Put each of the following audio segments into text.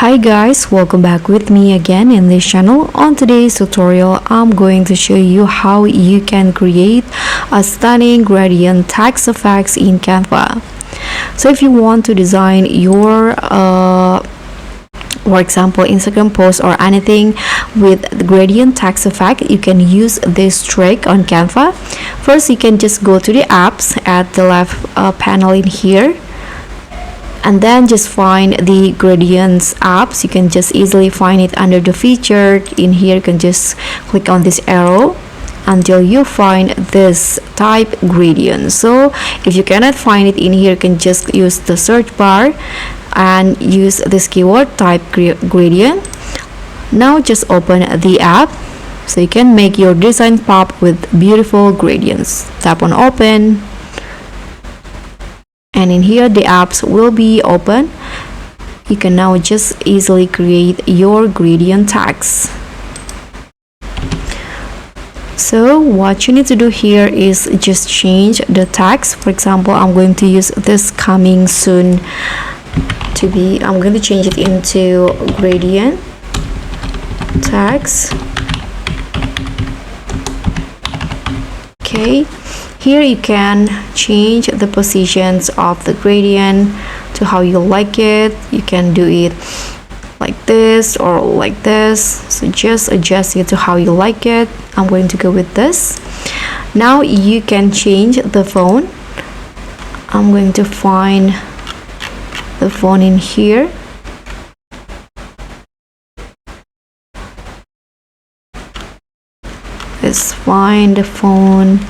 Hi guys, welcome back with me again in this channel. On today's tutorial, I'm going to show you how you can create a stunning gradient text effects in Canva. So if you want to design your for example Instagram post or anything with the gradient text effect, you can use this trick on Canva. First, you can just go to the apps at the left panel in here, and then just find the gradients apps. You can just easily find it under the feature. In here, you can just click on this arrow until you find this type gradient. So if you cannot find it in here, you can just use the search bar and use this keyword type gradient. Now just open the app so you can make your design pop with beautiful gradients. Tap on open, and in here the apps will be open. You can now just easily create your gradient tags. So what you need to do here is just change the tags. For example, I'm going to use this coming soon to be, I'm going to change it into gradient tags. Okay, here you can change the positions of the gradient to how you like it. You can do it like this or like this, so just adjust it to how you like it. I'm going to go with this. Now you can change the font. I'm going to find the font in here. Let's find the font.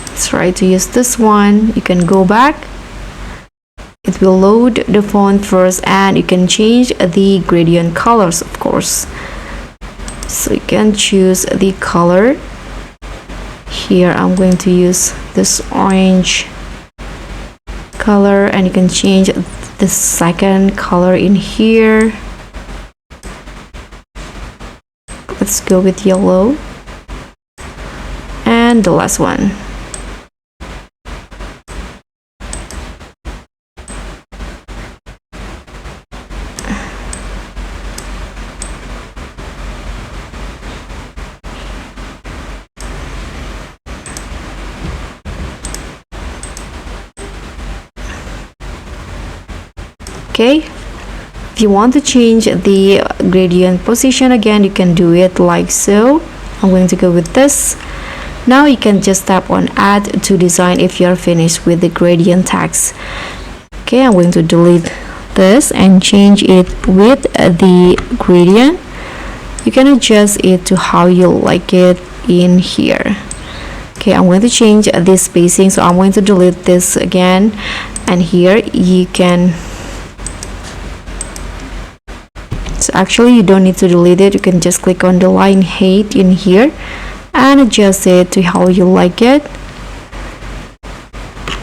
Let's try to use this one. You can go back. It will load the font first, and you can change the gradient colors, of course. So you can choose the color. Here I'm going to use this orange color, and you can change the second color in here. Let's go with yellow, and the last one. Okay, if you want to change the gradient position again, you can do it like so. I'm going to go with this. Now you can just tap on add to design if you're finished with the gradient tags. Okay, I'm going to delete this and change it with the gradient. You can adjust it to how you like it in here. Okay, I'm going to change this spacing, so I'm going to delete this again, and here you can, so actually you don't need to delete it. You can just click on the line height in here and adjust it to how you like it,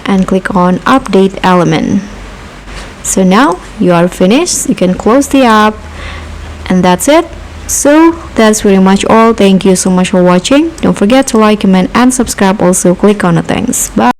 and click on update element. So now you are finished. You can close the app, and that's it. So that's pretty much all. Thank you so much for watching. Don't forget to like, comment, and subscribe. Also click on the thanks. Bye.